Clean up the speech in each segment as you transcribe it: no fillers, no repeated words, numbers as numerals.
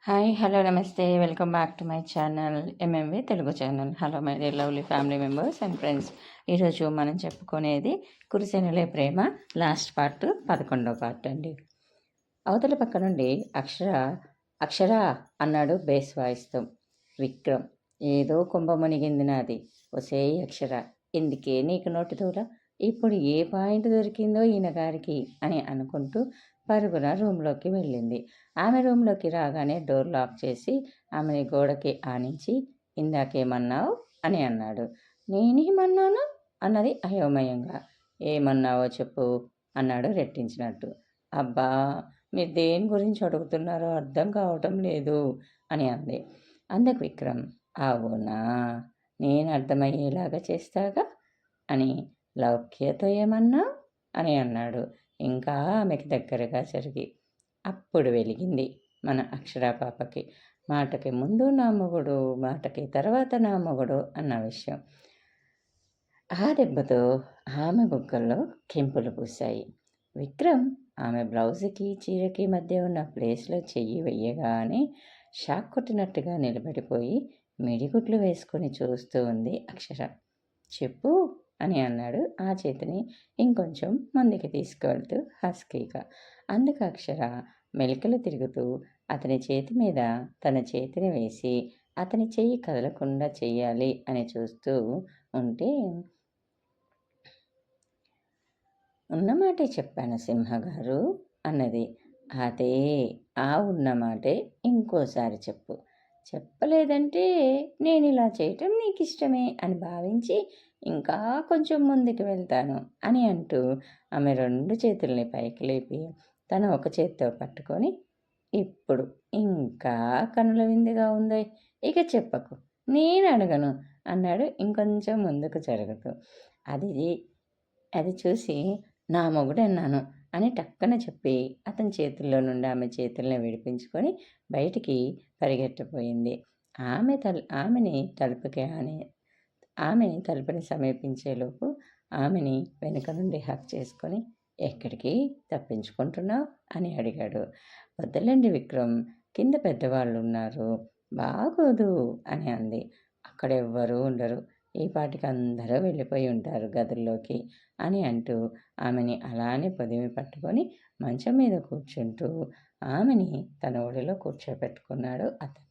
Hi, hello, నమస్తే. Welcome back to my channel MMV Telugu channel. Hello my dear lovely family members and friends. ఈరోజు మనం చెప్పుకునేది కురిసెనులే ప్రేమ last part 11వ part అండి. అవతల పక్క నుండి అక్షర అన్నాడు బేస్ వాయిస్తూ. విక్రమ్, ఏదో కుంభ మునిగింది నాది. ఒసేయ్ అక్షర, ఎందుకే నీకు నోటి దూల? ఇప్పుడు ఏ పాయింట్ దొరికిందో ఈయన గారికి అని అనుకుంటూ పరుగున రూమ్లోకి వెళ్ళింది. ఆమె రూమ్లోకి రాగానే డోర్ లాక్ చేసి ఆమెని గోడకి ఆనించి, ఇందాకేమన్నావు అని అన్నాడు. నేనేమన్నాను అన్నది అయోమయంగా. ఏమన్నావో చెప్పు అన్నాడు రెట్టించినట్టు. అబ్బా, మీరు దేని గురించి అడుగుతున్నారో అర్థం కావటం లేదు అని అంది. అందుకు విక్రమ్, అవునా, నేను అర్థమయ్యేలాగా చేస్తాగా అని. లౌక్యతో ఏమన్నా అని అన్నాడు ఇంకా ఆమెకి దగ్గరగా జరిగి. అప్పుడు వెలిగింది మన అక్షరా పాపకి. మాటకి ముందు నా మొగుడు, మాటకి తర్వాత నా మొగుడు అన్న విషయం. ఆ దెబ్బతో ఆమె బుగ్గల్లో కెంపులు పూశాయి. విక్రమ్ ఆమె బ్లౌజుకి చీరకి మధ్య ఉన్న ప్లేస్లో చెయ్యి వెయ్యగానే షాక్ కొట్టినట్టుగా నిలబడిపోయి మిడిగుడ్లు వేసుకొని చూస్తూ ఉంది అక్షర. చెప్పు అని అన్నాడు ఆ చేతిని ఇంకొంచెం ముందుకి తీసుకువెళ్తూ హస్కీగా. అందుకు అక్షర మెలికలు తిరుగుతూ అతని చేతి మీద తన చేతిని వేసి అతని చెయ్యి కదలకుండా చెయ్యాలి అని చూస్తూ ఉంటే, ఉన్నమాటే చెప్పాను సింహగారు అన్నది. అదే, ఆ ఉన్నమాటే ఇంకోసారి చెప్పు. చెప్పలేదంటే నేను ఇలా చేయటం నీకు ఇష్టమే అని భావించి ఇంకా కొంచెం ముందుకు వెళ్తాను అని అంటూ ఆమె 2 చేతుల్ని పైకి లేపి తన ఒక చేత్తో పట్టుకొని, ఇప్పుడు ఇంకా కనుల విందుగా ఉందో, ఇక చెప్పకు, నేను అడగను అన్నాడు ఇంకొంచెం ముందుకు జరుగుతూ. అది అది చూసి నా మొగుడన్నాను అని టక్కన చెప్పి అతని చేతుల్లో నుండి ఆమె చేతుల్ని విడిపించుకొని బయటికి పరిగెట్టపోయింది. ఆమెని తలుపుని సమీపించేలోపు ఆమెని వెనుక నుండి హక్ చేసుకొని, ఎక్కడికి తప్పించుకుంటున్నావు అని అడిగాడు. వద్దలండి విక్రమ్, కింద పెద్దవాళ్ళు ఉన్నారు, బాగోదు అని అంది. అక్కడెవ్వరూ ఉండరు, ఈ పాటికి అందరూ వెళ్ళిపోయి ఉంటారు గదుల్లోకి అని అంటూ ఆమెని అలానే పొదిమి పట్టుకొని మంచం మీద కూర్చుంటూ ఆమెని తన ఒడిలో కూర్చోబెట్టుకున్నాడు అతను.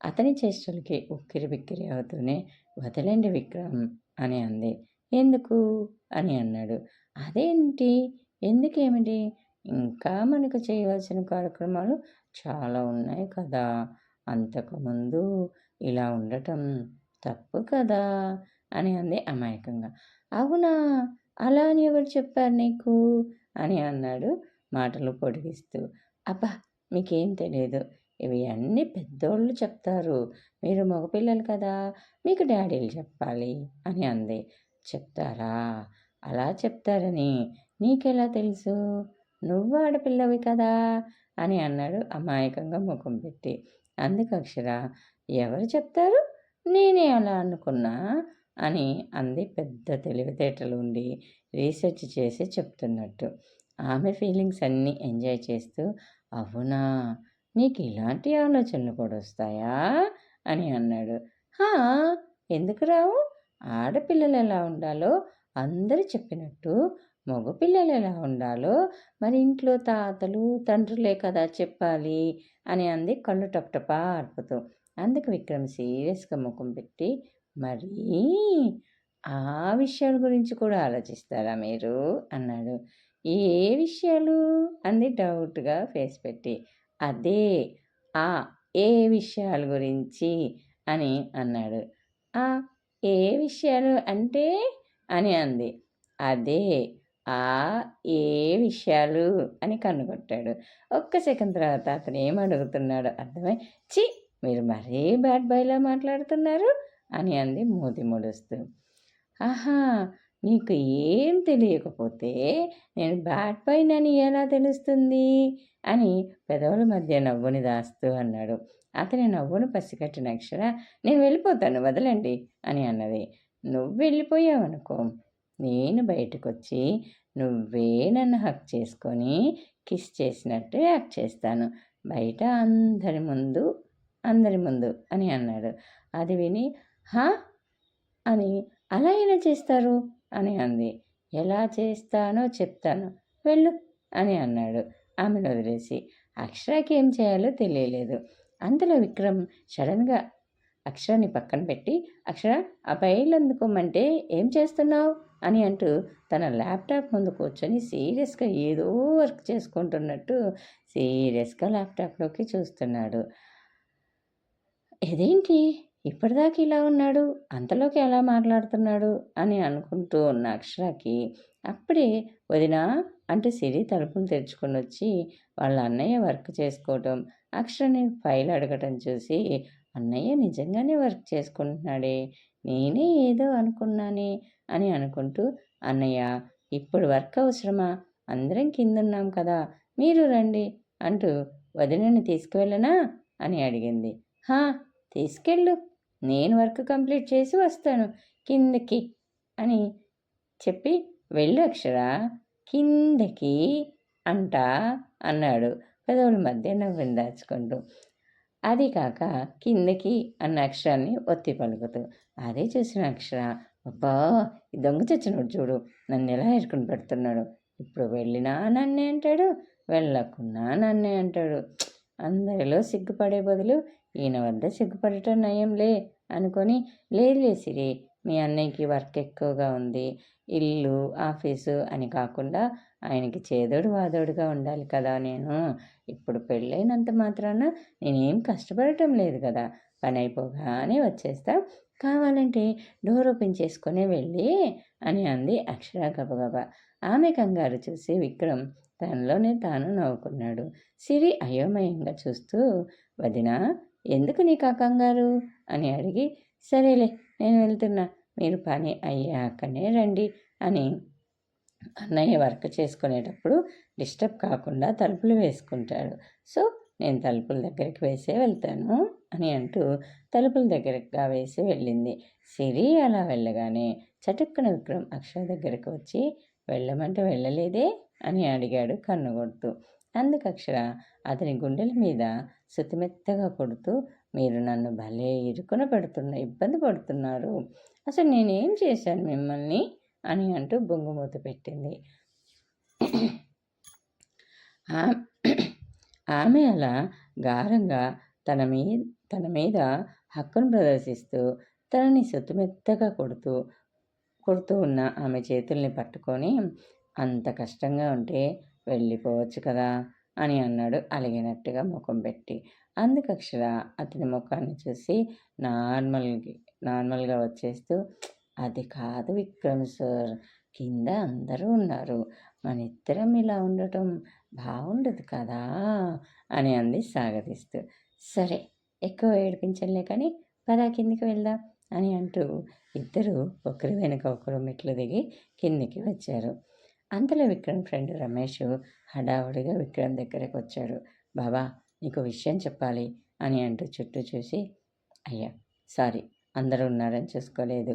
అతని చేష్టలకి ఉక్కిరి బిక్కిరి అవుతూనే, వదలండి విక్రమ్ అని అంది. ఎందుకు అని అన్నాడు. అదేంటి, ఎందుకేమిటి, ఇంకా మనకు చేయవలసిన కార్యక్రమాలు చాలా ఉన్నాయి కదా, అంతకుముందు ఇలా ఉండటం తప్పు కదా అని అంది అమాయకంగా. అవునా, అలా అని ఎవరు చెప్పారు నీకు అని అన్నాడు మాటలు పొడిగిస్తూ. అబ్బా, మీకేం తెలియదు, ఇవి అన్నీ పెద్దోళ్ళు చెప్తారు, మీరు మగపిల్లలు కదా, మీకు డాడీలు చెప్పాలి అని అంది. చెప్తారా, అలా చెప్తారని నీకెలా తెలుసు, నువ్వు ఆడపిల్లవి కదా అని అన్నాడు అమాయకంగా ముఖం పెట్టి. అందుకు అక్షర, ఎవరు చెప్తారు, నేనే అలా అనుకున్నా అని అంది పెద్ద తెలివితేటలు ఉండి రీసెర్చ్ చేసి చెప్తున్నట్టు. ఆమె ఫీలింగ్స్ అన్నీ ఎంజాయ్ చేస్తూ, అవునా, నీకు ఇలాంటి ఆలోచనలు కూడా వస్తాయా అని అన్నాడు. హా, ఎందుకు రావు, ఆడపిల్లలు ఎలా ఉండాలో అందరూ చెప్పినట్టు మగపిల్లలు ఎలా ఉండాలో మరి ఇంట్లో తాతలు తండ్రులే కదా చెప్పాలి అని అంది కళ్ళు టపటపా ఆర్పుతూ. అందుకు విక్రమ్ సీరియస్గా ముఖం పెట్టి, మరీ ఆ విషయాల గురించి కూడా ఆలోచిస్తారా మీరు అన్నాడు. ఏ విషయాలు అంది డౌట్గా ఫేస్ పెట్టి. అదే, ఆ ఏ విషయాల గురించి అని అన్నాడు. ఆ ఏ విషయాలు అంటే అని అంది. అదే, ఆ ఏ విషయాలు అని కన్నుకొట్టాడు. ఒక్క సెకండ్ తర్వాత అతను ఏమడుగుతున్నాడో అర్థమై, చి, మీరు మరీ బ్యాడ్ బాయ్లా మాట్లాడుతున్నారు అని అంది మూతి ముడుస్తూ. ఆహా, నీకు ఏం తెలియకపోతే నేను బ్యాడ్ బాయ్నని ఎలా తెలుస్తుంది అని పెదవుల మధ్య నవ్వుని దాస్తూ అన్నాడు. అతని నవ్వును పసిగట్టిన అక్షర, నేను వెళ్ళిపోతాను వదలండి అని అన్నది. నువ్వు వెళ్ళిపోయావనుకో, నేను బయటకొచ్చి నువ్వే నన్ను హక్ చేసుకొని కిస్ చేసినట్టు యాక్ట్ చేస్తాను. బయట అందరి ముందు అని అన్నాడు. అది విని హా అని అలా ఎలా చేస్తారు అని అంది. ఎలా చేస్తానో చెప్తాను వెళ్ళు అని అన్నాడు ఆమెను వదిలేసి. అక్షరాకి ఏం చేయాలో తెలియలేదు. అంతలో విక్రమ్ సడన్గా అక్షరాన్ని పక్కన పెట్టి, అక్షర ఆ ఫైల్ అందుకోమంటే ఏం చేస్తున్నావు అని అంటూ తన ల్యాప్టాప్ ముందు కూర్చొని సీరియస్గా ఏదో వర్క్ చేసుకుంటున్నట్టు సీరియస్గా ల్యాప్టాప్లోకి చూస్తున్నాడు. ఇదేంటి ఇప్పటిదాకా ఇలా ఉన్నాడు, అంతలోకి ఎలా మాట్లాడుతున్నాడు అని అనుకుంటూ ఉన్న అక్షరాకి అప్పుడే వదినా అంటూ సిరి తలుపులు తెరుచుకొని వచ్చి వాళ్ళ అన్నయ్య వర్క్ చేసుకోవటం, అక్షరని ఫైల్ అడగటం చూసి అన్నయ్య నిజంగానే వర్క్ చేసుకుంటున్నాడే, నేనే ఏదో అనుకున్నానే అని అనుకుంటూ అన్నయ్య ఇప్పుడు వర్క్ అవసరమా, అందరం కిందున్నాం కదా, మీరు రండి అంటూ వదినని తీసుకువెళ్ళనా అని అడిగింది. హా తీసుకెళ్ళు, నేను వర్క్ కంప్లీట్ చేసి వస్తాను కిందకి అని చెప్పి వెళ్ళు అక్షర కిందకి అంటా అన్నాడు పెదవుల మధ్య నవ్వుని దాచుకుంటూ. అది కాక కిందకి అన్న అక్షరాన్ని ఒత్తి పలుకుతూ. అదే చూసిన అక్షర అబ్బా ఈ దొంగ చచ్చినోడు చూడు నన్ను ఎలా ఎరుకుని పెడుతున్నాడు, ఇప్పుడు వెళ్ళినా నన్నే అంటాడు, వెళ్ళకున్నా నన్నే అంటాడు, అందరిలో సిగ్గుపడే బదులు ఈయన వద్ద సిగ్గుపడటం నయంలే అనుకొని, లేదు సిరి మీ అన్నయ్యకి వర్క్ ఎక్కువగా ఉంది, ఇల్లు ఆఫీసు అని కాకుండా ఆయనకి చేదోడు వాదోడుగా ఉండాలి కదా, నేను ఇప్పుడు పెళ్ళైనంత మాత్రాన నేనేం కష్టపడటం లేదు కదా, పని అయిపోగానే వచ్చేస్తా, కావాలంటే డోర్ ఓపెన్ చేసుకునే వెళ్ళి అని అంది అక్షర గబగబా. ఆమె కంగారు చూసి విక్రమ్ తనలోనే తాను నవ్వుకున్నాడు. సిరి అయోమయంగా చూస్తూ వదినా ఎందుకు నీకు ఆ కంగారు అని అడిగి, సరేలే నేను వెళ్తున్నా, మీరు పని అయ్యాకనే రండి అని అన్నయ్య వర్క్ చేసుకునేటప్పుడు డిస్టర్బ్ కాకుండా తలుపులు వేసుకుంటాడు, సో నేను తలుపుల దగ్గరికి వేసే వెళ్తాను అని అంటూ తలుపుల దగ్గరగా వేసి వెళ్ళింది. సిరి అలా వెళ్ళగానే చటుక్కున విక్రమ్ అక్షర దగ్గరకు వచ్చి వెళ్ళమంటే వెళ్ళలేదే అని అడిగాడు కన్ను కొడుతూ. అందుకు అక్షర అతని గుండెల మీద సుతిమెత్తగా కొడుతూ, మీరు నన్ను భలే ఇబ్బంది పడుతున్నారు, అసలు నేనేం చేశాను మిమ్మల్ని అని అంటూ బొంగుమూత పెట్టింది. ఆమె అలా గారంగా తన మీద హక్కును ప్రదర్శిస్తూ తనని సుతిమెత్తగా కొడుతూ ఉన్న ఆమె చేతుల్ని పట్టుకొని, అంత కష్టంగా ఉంటే వెళ్ళిపోవచ్చు కదా అని అన్నాడు అలిగినట్టుగా ముఖం పెట్టి. అందుకు అక్షర అతని ముఖాన్ని చూసి నార్మల్గా వచ్చేస్తూ, అది కాదు విక్రమ్ సార్, కింద అందరూ ఉన్నారు, మన ఇద్దరం ఇలా ఉండటం బాగుండదు కదా అని అంది సాగదీస్తూ. సరే ఎక్కువ ఏడిపించలే కానీ పదా కిందికి వెళ్దాం అని అంటూ ఇద్దరు ఒకరి వెనుక ఒకరు మెట్లు దిగి కిందికి వచ్చారు. అంతలో విక్రమ్ ఫ్రెండ్ రమేష్ హడావుడిగా విక్రమ్ దగ్గరకు వచ్చాడు. బాబా నీకు విషయం చెప్పాలి అని అంటూ చుట్టూ చూసి, అయ్యా సారీ అందరూ ఉన్నారని చూసుకోలేదు,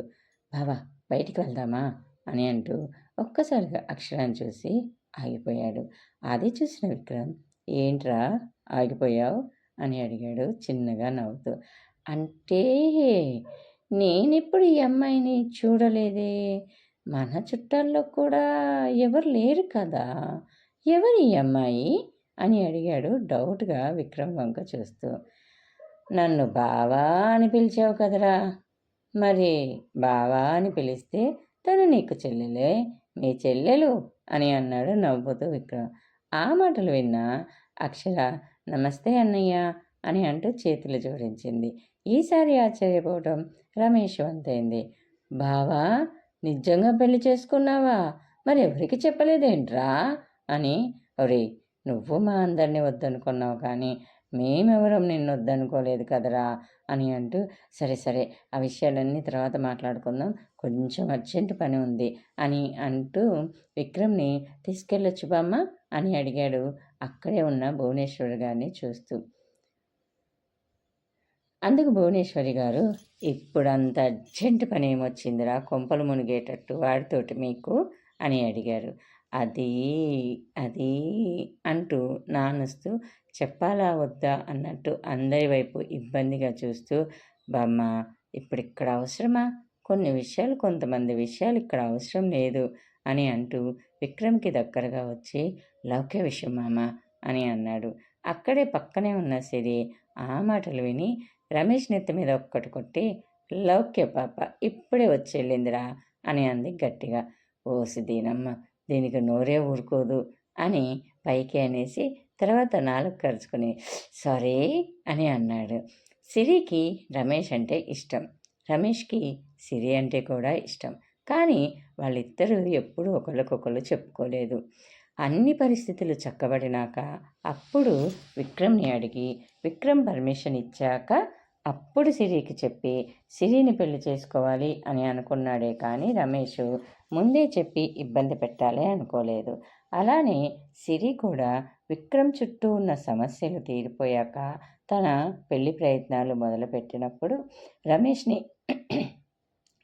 బాబా బయటికి వెళ్దామా అని అంటూ ఒక్కసారిగా అక్షరాన్ని చూసి ఆగిపోయాడు. అది చూసిన విక్రమ్ ఏంట్రా ఆగిపోయావు అని అడిగాడు చిన్నగా నవ్వుతూ. అంటే నేనెప్పుడు ఈ అమ్మాయిని చూడలేదే, మన చుట్టాల్లో కూడా ఎవరు లేరు కదా, ఎవరు ఈ అమ్మాయి అని అడిగాడు డౌట్గా విక్రమ్ వంక చూస్తూ. నన్ను బావా అని పిలిచావు కదరా, మరి బావా అని పిలిస్తే తను నీకు చెల్లెలే, మీ చెల్లెలు అని అన్నాడు నవ్వుతూ విక్రమ్. ఆ మాటలు విన్న అక్షర నమస్తే అన్నయ్య అని అంటూ చేతులు జోడించింది. ఈసారి ఆశ్చర్యపోవటం రమేష్ వంతైంది. బావా నిజంగా పెళ్లి చేసుకున్నావా, మరి ఎవరికి చెప్పలేదేంట్రా అని. ఒరే నువ్వు మా అందరినీ వద్దనుకున్నావు కానీ మేమెవరం నిన్ను వద్దనుకోలేదు కదరా అని అంటూ, సరే సరే ఆ విషయాలన్నీ తర్వాత మాట్లాడుకుందాం, కొంచెం అర్జెంట్ పని ఉంది అని అంటూ విక్రమ్ని తీసుకెళ్ళొచ్చు బామ్మ అని అడిగాడు అక్కడే ఉన్న భువనేశ్వరి గారిని చూస్తూ. అందుకు భువనేశ్వరి గారు, ఇప్పుడు అంత అర్జెంట్ పని ఏమొచ్చిందిరా కొంపలు మునిగేటట్టు వాడితోటి మీకు అని అడిగారు. అది అది అంటూ నానుస్తూ చెప్పాలా వద్దా అన్నట్టు అందరి వైపు ఇబ్బందిగా చూస్తూ, బామ్మ ఇప్పుడిక్కడ అవసరమా? కొన్ని విషయాలు కొంతమంది విషయాలు ఇక్కడ అవసరం లేదు అని అంటూ విక్రమ్కి దగ్గరగా వచ్చి, లౌక్య విషయం మామ అని అన్నాడు. అక్కడే పక్కనే ఉన్న సిరి ఆ మాటలు విని రమేష్ నెత్తి మీద ఒక్కటి కొట్టి, లౌక్య పాప ఇప్పుడే వచ్చెళ్ళిందిరా అని అంది గట్టిగా. ఓసి దీనమ్మ, దీనికి నోరే ఊరుకోదు అని పైకి అనేసి తర్వాత నాలుగు కరుచుకొని సారీ అని అన్నాడు. సిరికి రమేష్ అంటే ఇష్టం, రమేష్కి సిరి అంటే కూడా ఇష్టం. కానీ వాళ్ళిద్దరూ ఎప్పుడూ ఒకళ్ళకొకళ్ళు చెప్పుకోలేదు. అన్ని పరిస్థితులు చక్కబడినాక అప్పుడు విక్రమ్ని అడిగి విక్రమ్ పర్మిషన్ ఇచ్చాక అప్పుడు సిరికి చెప్పి సిరిని పెళ్లి చేసుకోవాలి అని అనుకున్నాడే కానీ రమేష్ ముందే చెప్పి ఇబ్బంది పెట్టాలి అనుకోలేదు. అలానే సిరి కూడా విక్రమ్ చుట్టూ ఉన్న సమస్యలు తీరిపోయాక తన పెళ్లి ప్రయత్నాలు మొదలుపెట్టినప్పుడు రమేష్ని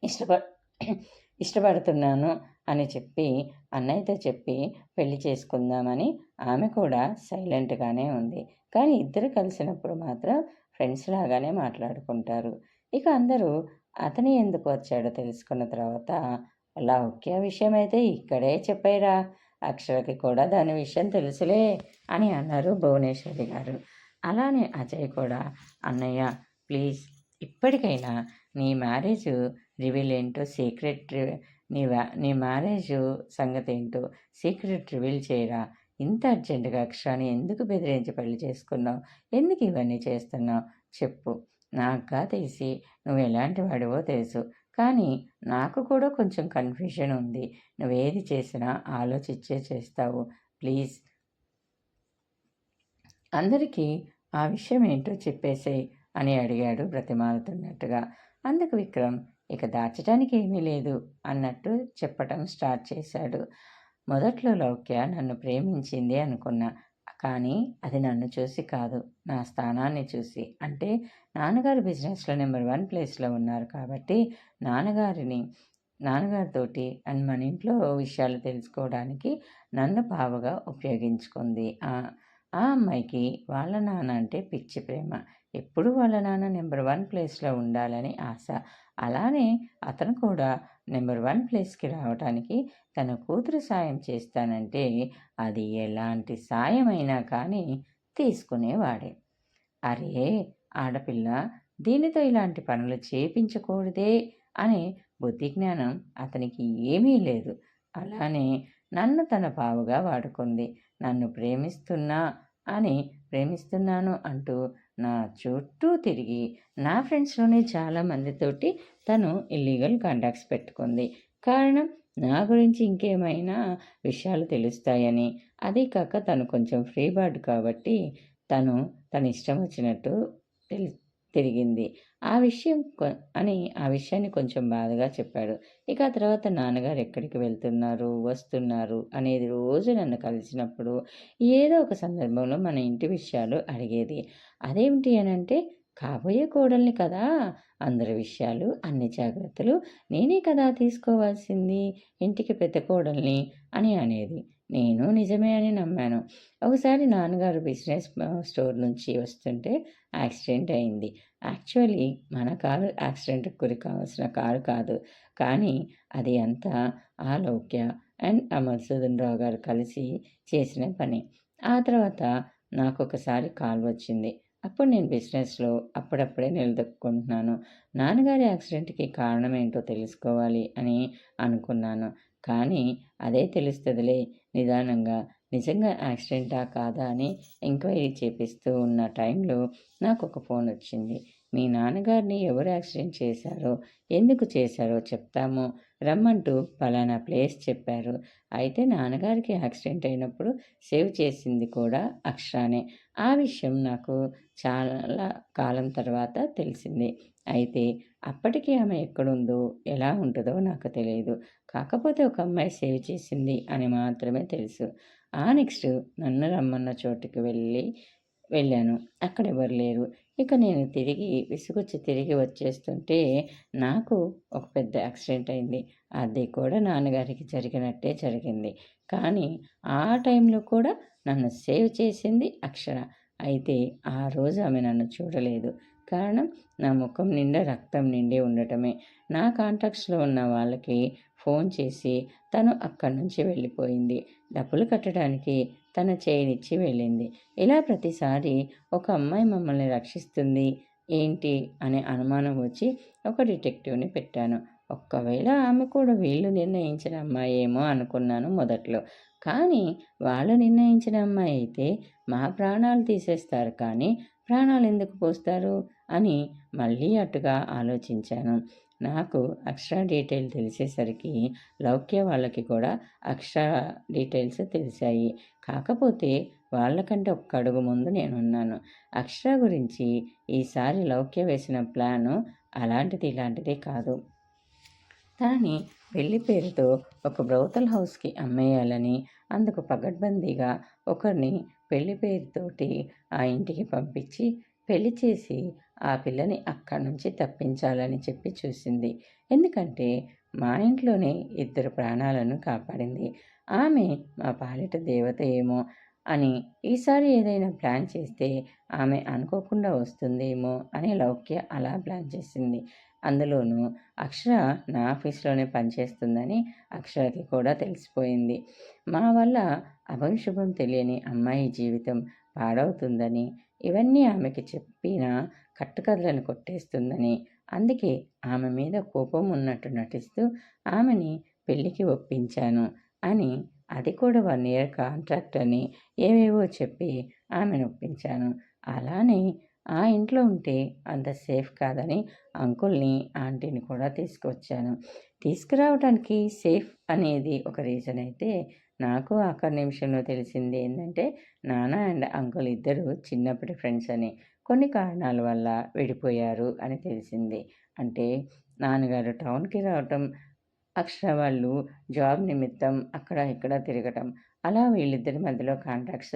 ఇష్టప ఇష్టపడుతున్నాను అని చెప్పి అన్నయ్యతో చెప్పి పెళ్లి చేసుకుందామని ఆమె కూడా సైలెంట్గానే ఉంది. కానీ ఇద్దరు కలిసినప్పుడు మాత్రం ఫ్రెండ్స్ లాగానే మాట్లాడుకుంటారు. ఇక అందరూ అతని ఎందుకు వచ్చాడో తెలుసుకున్న తర్వాత లౌక్య విషయం అయితే ఇక్కడే చెప్పారా, అక్షరకి కూడా దాని విషయం తెలుసులే అని అన్నారు భువనేశ్వరి గారు. అలానే అజయ్ కూడా అన్నయ్య ప్లీజ్ ఇప్పటికైనా నీ మ్యారేజ్ రివీల్ ఏంటో సీక్రెట్ నీ మ్యారేజ్ సంగతి ఏంటో సీక్రెట్ రివీల్ చేయరా, ఇంత అర్జెంటుగా అక్షరాన్ని ఎందుకు బెదిరించి పెళ్లి చేసుకున్నావు, ఎందుకు ఇవన్నీ చేస్తున్నావు చెప్పు, నాకుగా తెలిసి నువ్వు ఎలాంటి వాడివో తెలుసు, కానీ నాకు కూడా కొంచెం కన్ఫ్యూజన్ ఉంది, నువ్వేది చేసినా ఆలోచించే చేస్తావు, ప్లీజ్ అందరికీ ఆ విషయం ఏంటో చెప్పేసేయ్ అని అడిగాడు బ్రతిమాలుతున్నట్టుగా. అందుకు విక్రమ్ ఇక దాచడానికి ఏమీ లేదు అన్నట్టు చెప్పటం స్టార్ట్ చేశాడు. మొదట్లో లౌక్య నన్ను ప్రేమించింది అనుకున్నా, కానీ అది నన్ను చూసి కాదు, నా స్థానాన్ని చూసి. అంటే నాన్నగారు బిజినెస్లో నెంబర్ 1 ప్లేస్లో ఉన్నారు కాబట్టి నాన్నగారితోటి అండ్ మన ఇంట్లో విషయాలు తెలుసుకోవడానికి నన్ను పావుగా ఉపయోగించుకుంది. ఆ అమ్మాయికి వాళ్ళ నాన్న అంటే పిచ్చి ప్రేమ, ఎప్పుడు వాళ్ళ నాన్న నెంబర్ 1 ప్లేస్లో ఉండాలని ఆశ. అలానే అతను కూడా నెంబర్ 1 ప్లేస్కి రావడానికి తన కూతురు సాయం చేస్తానంటే అది ఎలాంటి సాయం అయినా కానీ తీసుకునేవాడే. అరే ఆడపిల్ల, దీనితో ఇలాంటి పనులు చేపించకూడదే అనే బుద్ధి జ్ఞానం అతనికి ఏమీ లేదు. అలానే నన్ను తన పావుగా వాడుకుంది. నన్ను ప్రేమిస్తున్నాను అంటూ నా చుట్టూ తిరిగి నా ఫ్రెండ్స్లోనే చాలామందితోటి తను ఇల్లీగల్ కాంటాక్ట్స్ పెట్టుకుంది. కారణం నా గురించి ఇంకేమైనా విషయాలు తెలుస్తాయని. అదీ కాక తను కొంచెం ఫ్రీ బర్డ్ కాబట్టి తన ఇష్టం వచ్చినట్టు తిరిగింది. ఆ విషయాన్ని కొంచెం బాధగా చెప్పాడు. ఇక ఆ తర్వాత నాన్నగారు ఎక్కడికి వెళ్తున్నారు, వస్తున్నారు అనేది రోజు నన్ను కలిసినప్పుడు ఏదో ఒక సందర్భంలో మన ఇంటి విషయాలు అడిగేది. అదేమిటి అనంటే కాబోయే కోడల్ని కదా, అందరి విషయాలు అన్ని జాగ్రత్తలు నేనే కదా తీసుకోవాల్సింది, ఇంటికి పెద్ద కోడల్ని అని అనేది. నేను నిజమే అని నమ్మాను. ఒకసారి నాన్నగారు బిజినెస్ స్టోర్ నుంచి వస్తుంటే యాక్సిడెంట్ అయింది. యాక్చువల్లీ మన కారు యాక్సిడెంట్కి గురి కావాల్సిన కారు కాదు, కానీ అది అంతా ఆ లౌక్య అండ్ ఆ మధుసూదన్ రావు గారు కలిసి చేసిన పని. ఆ తర్వాత నాకు ఒకసారి కాల్ వచ్చింది. అప్పుడు నేను బిజినెస్లో అప్పుడప్పుడే నిలదొక్కుంటున్నాను. నాన్నగారి యాక్సిడెంట్కి కారణం ఏంటో తెలుసుకోవాలి అని అనుకున్నాను. కానీ అదే తెలుస్తుందిలే నిదానంగా, నిజంగా యాక్సిడెంటా కాదా అని ఎంక్వైరీ చేపిస్తూ ఉన్న టైంలో నాకు ఒక ఫోన్ వచ్చింది. మీ నాన్నగారిని ఎవరు యాక్సిడెంట్ చేశారో, ఎందుకు చేశారో చెప్తాము రమ్మంటూ పలానా ప్లేస్ చెప్పారు. అయితే నాన్నగారికి యాక్సిడెంట్ అయినప్పుడు సేవ్ చేసింది కూడా అక్షరానే. ఆ విషయం నాకు చాలా కాలం తర్వాత తెలిసింది. అయితే అప్పటికి ఆమె ఎక్కడుందో, ఎలా ఉంటుందో నాకు తెలియదు. కాకపోతే ఒక అమ్మాయి సేవ్ చేసింది అని మాత్రమే తెలుసు. నెక్స్ట్ నన్ను రమ్మన్న చోటుకి వెళ్ళాను. అక్కడెవరు లేరు. ఇక నేను తిరిగి వచ్చేస్తుంటే నాకు ఒక పెద్ద యాక్సిడెంట్ అయింది. అది కూడా నాన్నగారికి జరిగినట్టే జరిగింది. కానీ ఆ టైంలో కూడా నన్ను సేవ్ చేసింది అక్షర. అయితే ఆ రోజు ఆమె నన్ను చూడలేదు. కారణం నా ముఖం నిండా రక్తం నిండి ఉండటమే. నా కాంటాక్ట్స్‌లో ఉన్న వాళ్ళకి ఫోన్ చేసి తను అక్కడి నుంచి వెళ్ళిపోయింది. డబ్బులు కట్టడానికి తన చేయినిచ్చి వెళ్ళింది. ఇలా ప్రతిసారి ఒక అమ్మాయి మమ్మల్ని రక్షిస్తుంది ఏంటి అనే అనుమానం వచ్చి ఒక డిటెక్టివ్‌ని పెట్టాను. ఒక్కవేళ ఆమె కూడా వీళ్ళు నిర్ణయించిన అమ్మాయేమో అనుకున్నాను మొదట్లో. కానీ వాళ్ళు నిర్ణయించిన అమ్మాయి అయితే మా ప్రాణాలు తీసేస్తారు కానీ ప్రాణాలెందుకు పోస్తారు అని మళ్ళీ అటుగా ఆలోచించాను. నాకు అక్షర డీటెయిల్ తెలిసేసరికి లౌక్య వాళ్ళకి కూడా అక్షర డీటెయిల్స్ తెలిసాయి. కాకపోతే వాళ్ళకంటే ఒక్క అడుగు ముందు నేనున్నాను. అక్షర గురించి ఈసారి లౌక్య వేసిన ప్లాను అలాంటిది ఇలాంటిది కాదు. తనని పెళ్లి పేరుతో ఒక బ్రోతల్ హౌస్‌కి అమ్మేయాలని, అందుకు పకడ్బందీగా ఒకరిని పెళ్లి పేరుతోటి ఆ ఇంటికి పంపించి, పెళ్లి చేసి ఆ పిల్లని అక్కడి నుంచి తప్పించాలని చెప్పి చూసింది. ఎందుకంటే మా ఇంట్లోనే ఇద్దరు ప్రాణాలను కాపాడింది. ఆమె మా పాలిట దేవత ఏమో అని ఈసారి ఏదైనా ప్లాన్ చేస్తే ఆమె అనుకోకుండా వస్తుందేమో అని లౌక్య అలా ప్లాన్ చేసింది. అందులోనూ అక్షర నా ఆఫీస్‌లోనే పనిచేస్తుందని అక్షరకి కూడా తెలిసిపోయింది. మా వల్ల అభంశుభం తెలియని అమ్మాయి జీవితం పాడవుతుందని, ఇవన్నీ ఆమెకి చెప్పినా కట్టుకథలను కొట్టేస్తుందని, అందుకే ఆమె మీద కోపం ఉన్నట్టు నటిస్తూ ఆమెని పెళ్ళికి ఒప్పించాను అని, అది కూడా 1 ఇయర్ కాంట్రాక్ట్ అని ఏవేవో చెప్పి ఆమెను ఒప్పించాను. అలానే ఆ ఇంట్లో ఉంటే అంత సేఫ్ కాదని అంకుల్‌ని, ఆంటీని కూడా తీసుకొచ్చాను. తీసుకురావడానికి సేఫ్ అనేది ఒక రీజన్ అయితే, నాకు ఆఖరి నిమిషంలో తెలిసింది ఏందంటే, నాన్న అండ్ అంకుల్ ఇద్దరు చిన్నప్పటి ఫ్రెండ్స్ అని. కొన్ని కారణాల వల్ల విడిపోయారు అని తెలిసింది. అంటే నాన్నగారు టౌన్‌కి రావటం, అక్షర వాళ్ళు జాబ్ నిమిత్తం అక్కడ ఇక్కడ తిరగటం. అలా వీళ్ళిద్దరి మధ్యలో కాంటాక్ట్స్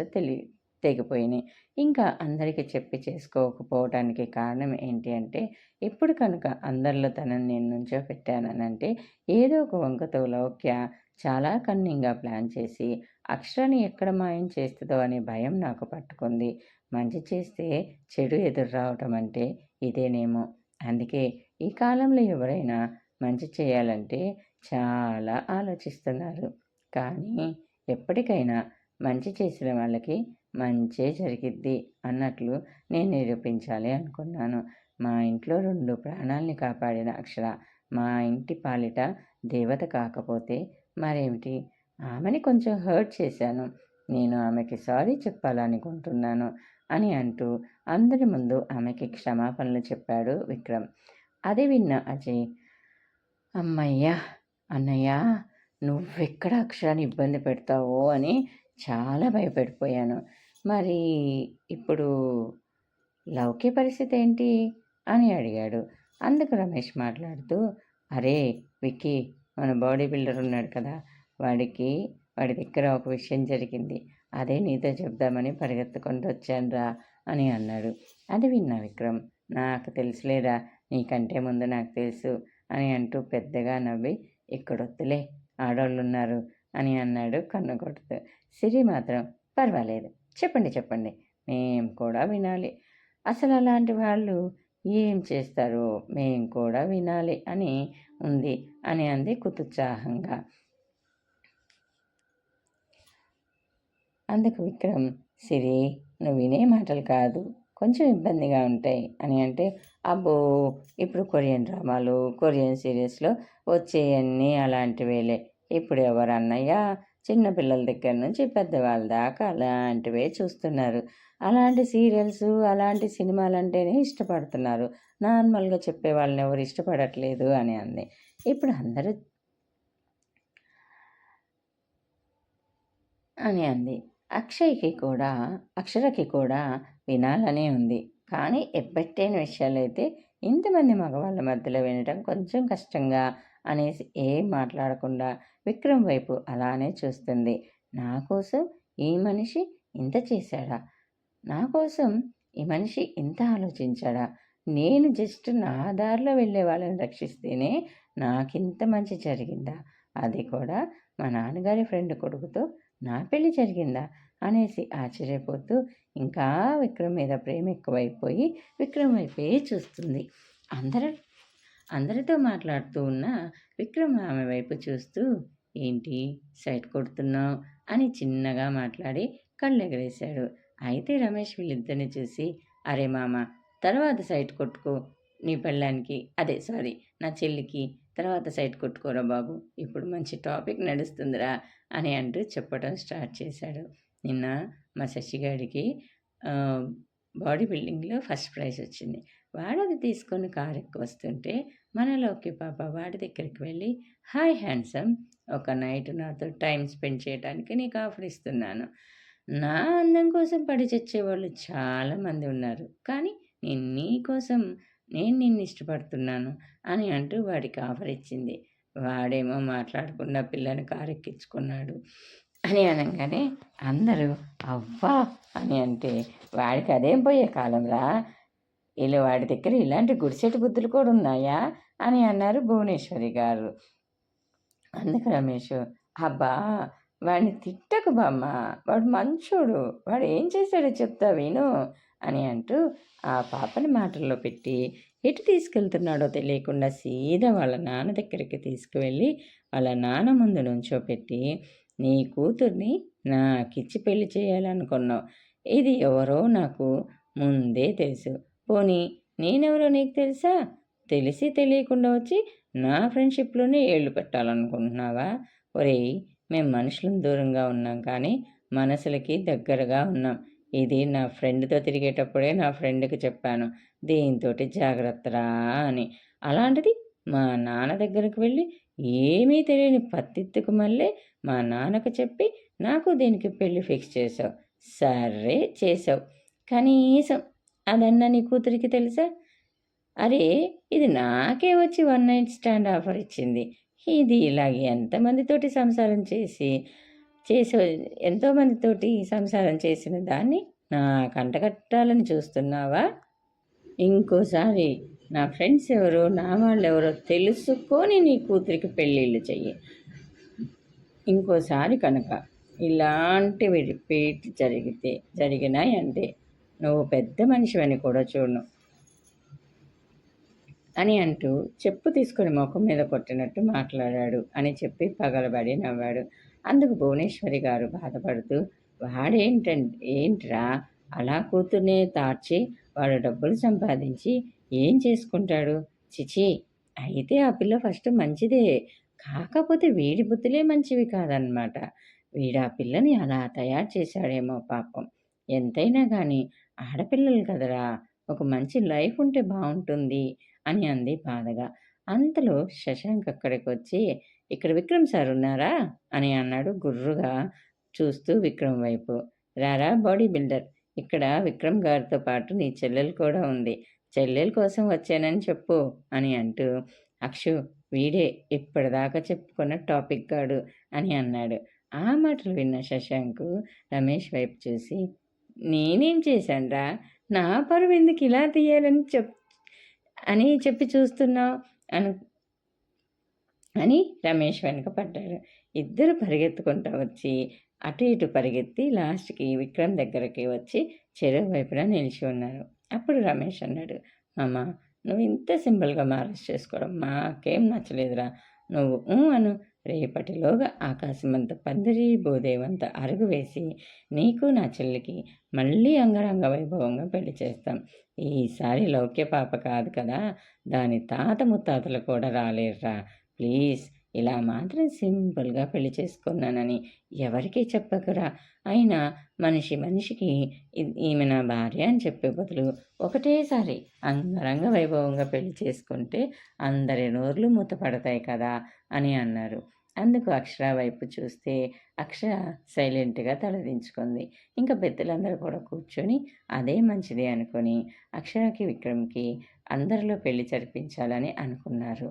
తెగిపోయినాయి. ఇంకా అందరికి చెప్పి చేసుకోకపోవటానికి కారణం ఏంటి అంటే, ఇప్పుడు కనుక అందరిలో తనని నేను నుంచోపెట్టాననంటే, ఏదో ఒక వంకతో లౌక్య చాలా కన్నింగ్‌గా ప్లాన్ చేసి, అక్షరని ఎక్కడ మాయం చేస్తదో అనే భయం నాకు పట్టుకుంది. మంచి చేస్తే చెడు ఎదురు రావటం అంటే ఇదేనేమో! అందుకే ఈ కాలంలో ఎవరైనా మంచి చేయాలంటే చాలా ఆలోచిస్తున్నారు. కానీ ఎప్పటికైనా మంచి చేసిన వాళ్ళకి మంచే జరిగిద్ది అన్నట్లు నేను నిరూపించాలి అనుకున్నాను. మా ఇంట్లో 2 ప్రాణాల్ని కాపాడిన అక్షర మా ఇంటి పాలిట దేవత కాకపోతే మరేమిటి? ఆమెని కొంచెం హర్ట్ చేశాను. నేను ఆమెకి సారీ చెప్పాలనుకుంటున్నాను అని అంటూ అందరి ముందు ఆమెకి క్షమాపణలు చెప్పాడు విక్రమ్. అది విన్న అజయ్, అమ్మయ్య! అన్నయ్య, నువ్వెక్కడ అక్షరాన్ని ఇబ్బంది పెడతావో అని చాలా భయపడిపోయాను. మరి ఇప్పుడు లౌక్య పరిస్థితి ఏంటి అని అడిగాడు. అందుకు రమేష్ మాట్లాడుతూ, అరే విక్కీ, మన బాడీ బిల్డర్ ఉన్నాడు కదా, వాడి దగ్గర ఒక విషయం జరిగింది. అదే నీతో చెప్దామని పరిగెత్తుకుంటూ వచ్చానురా అని అన్నాడు. అది విన్నా విక్రమ్, నాకు తెలుసులేరా, నీకంటే ముందు నాకు తెలుసు అని అంటూ పెద్దగా నవ్వి, ఇక్కడొద్దులే, ఆడోళ్ళున్నారు అని అన్నాడు కన్ను కొడుతూ. సిరి మాత్రం, పర్వాలేదు, చెప్పండి చెప్పండి, మేం కూడా వినాలి. అసలు అలాంటి వాళ్ళు ఏం చేస్తారో మేం కూడా వినాలి అని ఉంది అని అంది కుతుత్సాహంగా. అందుకు విక్రమ్, సిరి, నువ్వు వినే మాటలు కాదు, కొంచెం ఇబ్బందిగా ఉంటాయి అని అంటే, అబ్బో, ఇప్పుడు కొరియన్ డ్రామాలు, కొరియన్ సీరియల్స్లో వచ్చేయన్నీ అలాంటివేలే. ఇప్పుడు ఎవరన్నయ్య చిన్నపిల్లల దగ్గర నుంచి పెద్దవాళ్ళ దాకా అలాంటివే చూస్తున్నారు. అలాంటి సీరియల్స్, అలాంటి సినిమాలంటేనే ఇష్టపడుతున్నారు. నార్మల్గా చెప్పే వాళ్ళని ఎవరు ఇష్టపడట్లేదు అని అంది. ఇప్పుడు అందరూ అని అంది. అక్షరకి కూడా వినాలనే ఉంది. కానీ ఎబ్బెట్టైన విషయాలైతే ఇంతమంది మగవాళ్ళ మధ్యలో వినటం కొంచెం కష్టంగా అనేసి ఏం మాట్లాడకుండా విక్రమ్ వైపు అలానే చూస్తుంది. నా కోసం ఈ మనిషి ఇంత చేశాడా? నా కోసం ఈ మనిషి ఇంత ఆలోచించాడా? నేను జస్ట్ నా దారిలో వెళ్ళే వాళ్ళని రక్షిస్తేనే నాకింత మంచి జరిగిందా? అది కూడా మా నాన్నగారి ఫ్రెండ్ కొడుకుతో నా పెళ్లి జరిగిందా? అనేసి ఆశ్చర్యపోతూ ఇంకా విక్రమ్ మీద ప్రేమ ఎక్కువైపోయి విక్రమ్ వైపే చూస్తుంది. అందరితో మాట్లాడుతూ ఉన్న విక్రమ్ ఆమె వైపు చూస్తూ, ఏంటి సైట్ కొడుతున్నావు అని చిన్నగా మాట్లాడి కళ్ళెగరేశాడు. అయితే రమేష్ వీళ్ళిద్దరిని చూసి, అరే మామ, తర్వాత సైట్ కొట్టుకో, నీ పెళ్ళానికి, అదే సారీ, నా చెల్లికి తర్వాత సైట్ కొట్టుకోరా బాబు, ఇప్పుడు మంచి టాపిక్ నడుస్తుందిరా అని అంటూ చెప్పడం స్టార్ట్ చేశాడు. నిన్న మా శశిగాడికి బాడీ బిల్డింగ్లో ఫస్ట్ ప్రైజ్ వచ్చింది. వాడది తీసుకొని కారు ఎక్కి వస్తుంటే మనలోకి పాప వాడి దగ్గరికి వెళ్ళి, హాయ్ హ్యాండ్సమ్, ఒక నైట్ నాతో టైం స్పెండ్ చేయడానికి నీకు ఆఫర్ ఇస్తున్నాను. నా అందం కోసం పడి చచ్చేవాళ్ళు చాలామంది ఉన్నారు, కానీ నేను నిన్ను ఇష్టపడుతున్నాను అని అంటూ వాడికి ఆఫర్ ఇచ్చింది. వాడేమో మాట్లాడకుండా పిల్లని కారెక్కించుకున్నాడు అని అనగానే అందరూ అవ్వా అని అంటే, వాడికి అదేం పోయే కాలంరా, ఇలా వాడి దగ్గర ఇలాంటి గుడిసెటి బుద్ధులు కూడా ఉన్నాయా అని అన్నారు భువనేశ్వరి గారు. అందుకు రమేష్, అబ్బా వాడిని తిట్టకు బామ్మ, వాడు మంచోడు, వాడు ఏం చేశాడో చెప్తా విను అని అంటూ ఆ పాపని మాటల్లో పెట్టి ఎటు తీసుకెళ్తున్నాడో తెలియకుండా సీదా వాళ్ళ నాన్న దగ్గరికి తీసుకువెళ్ళి వాళ్ళ నాన్న ముందు నుంచోపెట్టి, నీ కూతుర్ని నాకిచ్చి పెళ్లి చేయాలనుకున్నావు, ఇది ఎవరో నాకు ముందే తెలుసు, పోనీ నేనెవరో నీకు తెలుసా? తెలిసి తెలియకుండా వచ్చి నా ఫ్రెండ్షిప్లోనే ఏళ్ళు పెట్టాలనుకుంటున్నావా? ఒరేయ్, మేము మనుషులం దూరంగా ఉన్నాం కానీ మనసులకి దగ్గరగా ఉన్నాం. ఇది నా ఫ్రెండ్తో తిరిగేటప్పుడే నా ఫ్రెండ్కి చెప్పాను, దీంతో జాగ్రత్తరా అని. అలాంటిది మా నాన్న దగ్గరకు వెళ్ళి ఏమీ తెలియని పత్తిత్తుకు మళ్ళీ మా నాన్నకు చెప్పి నాకు దీనికి పెళ్ళి ఫిక్స్ చేసావు. సరే చేసావు, కనీసం అదన్నా నీ కూతురికి తెలుసా? అరే, ఇది నాకే వచ్చి వన్ నైట్ స్టాండ్ ఆఫర్ ఇచ్చింది, ఇది ఇలాగే ఎంతమందితోటి సంసారం చేసి ఎంతోమందితోటి సంసారం చేసిన దాన్ని నా కంటకట్టాలని చూస్తున్నావా? ఇంకోసారి నా ఫ్రెండ్స్ ఎవరో నా వాళ్ళు ఎవరో తెలుసుకొని నీ కూతురికి పెళ్ళిళ్ళు చెయ్యి. ఇంకోసారి కనుక ఇలాంటివి రిపీట్ జరిగినాయి అంటే నువ్వు పెద్ద మనిషివని కూడా చూడను అని అంటూ చెప్పు తీసుకొని ముఖం మీద కొట్టినట్టు మాట్లాడాడు అని చెప్పి పగలబడి నవ్వాడు. అందుకు భువనేశ్వరి గారు బాధపడుతూ, ఏంట్రా అలా కూతుర్నే తార్చి వాడు డబ్బులు సంపాదించి ఏం చేసుకుంటాడు? చిచి, అయితే ఆ పిల్ల ఫస్ట్ మంచిదే, కాకపోతే వీడి బుద్ధులే మంచివి కాదనమాట. వీడు ఆ పిల్లని అలా తయారు చేశాడేమో పాపం. ఎంతైనా కానీ ఆడపిల్లలు కదరా, ఒక మంచి లైఫ్ ఉంటే బాగుంటుంది అని అంది బాధగా. అంతలో శశాంక్ అక్కడికి వచ్చి, ఇక్కడ విక్రమ్ సార్ ఉన్నారా అని అన్నాడు గుర్రుగా చూస్తూ విక్రమ్ వైపు. రారా బాడీ బిల్డర్, ఇక్కడ విక్రమ్ గారితో పాటు నీ చెల్లెలు కూడా ఉంది, చెల్లెల కోసం వచ్చానని చెప్పు అని అంటూ, అక్షు వీడే ఇప్పటిదాకా చెప్పుకున్న టాపిక్ గాడు అని అన్నాడు. ఆ మాటలు విన్న శశాంక్ రమేష్ వైపు చూసి, నేనేం చేశానురా, నా పరువు ఎందుకు ఇలా తీయాలని చెప్పి చూస్తున్నావు అని రమేష్ వెనక పడ్డాడు. ఇద్దరు పరిగెత్తుకుంటూ వచ్చి అటు ఇటు పరిగెత్తి లాస్ట్కి విక్రమ్ దగ్గరికి వచ్చి చెరువు వైపున నిలిచి ఉన్నారు. అప్పుడు రమేష్ అన్నాడు, మామ, నువ్వు ఇంత సింపుల్గా మ్యారేజ్ చేసుకోవడం మాకేం నచ్చలేదురా. నువ్వు అను, రేపటిలోగా ఆకాశమంత పందిరి భూదేవంత అరుగు వేసి నీకు నా చెల్లికి మళ్ళీ అంగరంగ వైభవంగా పెళ్లి చేస్తాం. ఈసారి లౌక్య పాప కాదు కదా, దాని తాత ముత్తాతలు కూడా రాలేరురా. ప్లీజ్ ఇలా మాత్రం సింపుల్గా పెళ్లి చేసుకున్నానని ఎవరికీ చెప్పకురా. అయినా మనిషికి ఈమె నా భార్య అని చెప్పే బదులు ఒకటేసారి అంగరంగ వైభవంగా పెళ్లి చేసుకుంటే అందరి నోర్లు మూతపడతాయి కదా అని అన్నారు. అందుకు అక్షర వైపు చూస్తే అక్షర సైలెంట్గా తలదించుకుంది. ఇంకా పెద్దలందరూ కూడా కూర్చొని అదే మంచిది అనుకొని అక్షరకి విక్రమ్కి అందరిలో పెళ్లి జరిపించాలని అనుకున్నారు.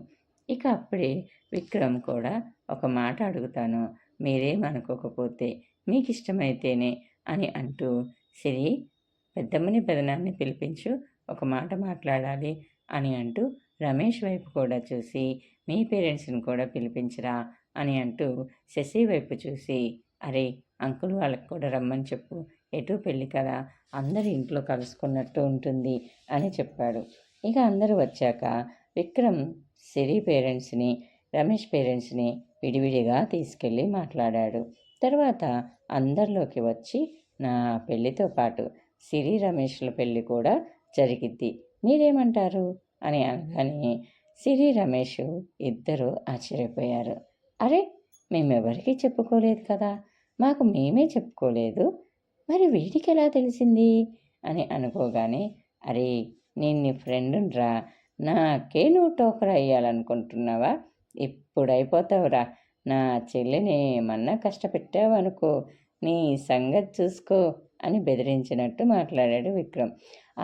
ఇక అప్పుడే విక్రమ్ కూడా ఒక మాట అడుగుతాను, మీరేమనుకోకపోతే మీకు ఇష్టమైతేనే అని అంటూ, సిరి పెద్దమ్మని పెదనాన్ని పిలిపించు, ఒక మాట మాట్లాడాలి అని అంటూ రమేష్ వైపు కూడా చూసి, మీ పేరెంట్స్ని కూడా పిలిపించరా అని అంటూ శశి వైపు చూసి, అరే అంకుల్ వాళ్ళకి కూడా రమ్మని చెప్పు, ఎటు పెళ్ళి కదా, అందరి ఇంట్లో కలుసుకున్నట్టు ఉంటుంది అని చెప్పాడు. ఇక అందరూ వచ్చాక విక్రమ్ సిరి పేరెంట్స్ని, రమేష్ పేరెంట్స్ని విడివిడిగా తీసుకెళ్ళి మాట్లాడాడు. తర్వాత అందరిలోకి వచ్చి నా పెళ్ళితో పాటు సిరి రమేష్ల పెళ్ళి కూడా జరిగిద్ది, మీరేమంటారు అని అనగానే సిరి రమేష్ ఇద్దరు ఆశ్చర్యపోయారు. అరే మేమెవరికీ చెప్పుకోలేదు కదా, మాకు మేమే చెప్పుకోలేదు, మరి వీడికి ఎలా తెలిసింది అని అనుకోగానే, అరే నేను నీ ఫ్రెండురా, నాకే నువ్వు టోకరా అయ్యాలనుకుంటున్నావా, ఇప్పుడైపోతావురా, నా చెల్లిని ఏమన్నా కష్టపెట్టావనుకో నీ సంగతి చూసుకో అని బెదిరించినట్టు మాట్లాడాడు విక్రమ్.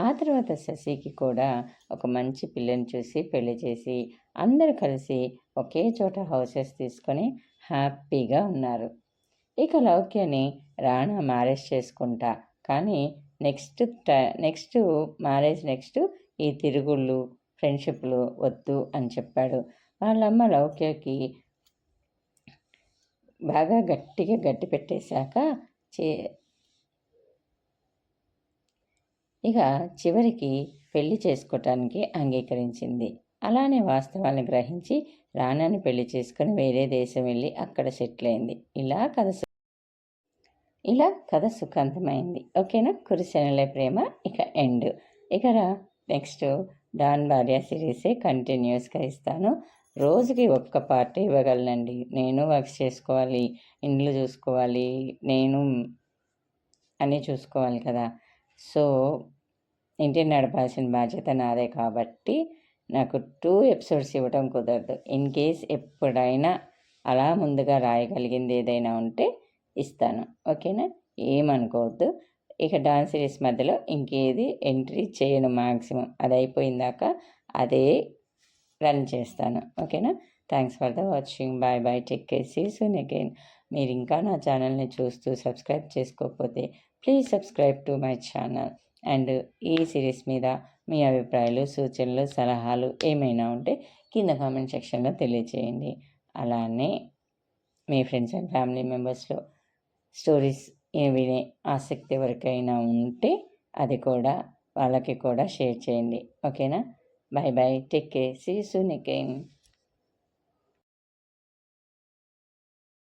ఆ తర్వాత శశికి కూడా ఒక మంచి పిల్లని చూసి పెళ్లి చేసి అందరూ కలిసి ఒకే చోట హౌసెస్ తీసుకొని హ్యాపీగా ఉన్నారు. ఇక లౌక్యని రాణా మ్యారేజ్ చేసుకుంటా, కానీ నెక్స్ట్ మ్యారేజ్ నెక్స్ట్ ఈ తిరుగుళ్ళు ఫ్రెండ్షిప్లు వద్దు అని చెప్పాడు. వాళ్ళమ్మ లౌక్యకి బాగా గట్టిగా గట్టి పెట్టేశాక ఇక చివరికి పెళ్లి చేసుకోవటానికి అంగీకరించింది. అలానే వాస్తవాన్ని గ్రహించి రాణాని పెళ్లి చేసుకుని వేరే దేశం వెళ్ళి అక్కడ సెటిల్ అయింది. ఇలా కథ సుఖాంతమైంది. ఓకేనా, కురిసెనలే ప్రేమ ఇక ఎండ్. ఇక నెక్స్ట్ డాన్ భార్య సిరీసే కంటిన్యూస్గా ఇస్తాను. రోజుకి ఒక్క పార్ట్ ఇవ్వగలనండి. నేను వర్క్స్ చేసుకోవాలి, ఇండ్లు చూసుకోవాలి, నేను అన్నీ చూసుకోవాలి కదా. సో ఇంటిని నడపాల్సిన బాధ్యత నాదే కాబట్టి నాకు 2 ఎపిసోడ్స్ ఇవ్వడం కుదరదు. ఇన్ కేస్ ఎప్పుడైనా అలా ముందుగా రాయగలిగింది ఏదైనా ఉంటే ఇస్తాను. ఓకేనా, ఏమనుకోవద్దు. ఇక డాన్స్ సిరీస్ మధ్యలో ఇంకేది ఎంట్రీ చేయను. మ్యాక్సిమం అది అయిపోయిందాక అదే రన్ చేస్తాను. ఓకేనా, thanks for the watching. Bye bye, take care, see soon again. మీరు ఇంకా నా ఛానల్ని చూస్తూ సబ్స్క్రైబ్ చేసుకోకపోతే please subscribe to my channel. And ఈ సిరీస్ మీద మీ అభిప్రాయాలు, సూచనలు, సలహాలు ఏమైనా ఉంటే కింద కామెంట్ సెక్షన్లో తెలియచేయండి. అలానే మీ ఫ్రెండ్స్ అండ్ ఫ్యామిలీ మెంబర్స్లో స్టోరీస్ వినే ఆసక్తి ఎవరికైనా ఉంటే అది కూడా వాళ్ళకి కూడా షేర్ చేయండి. ఓకేనా, bye bye, take care, see you soon again.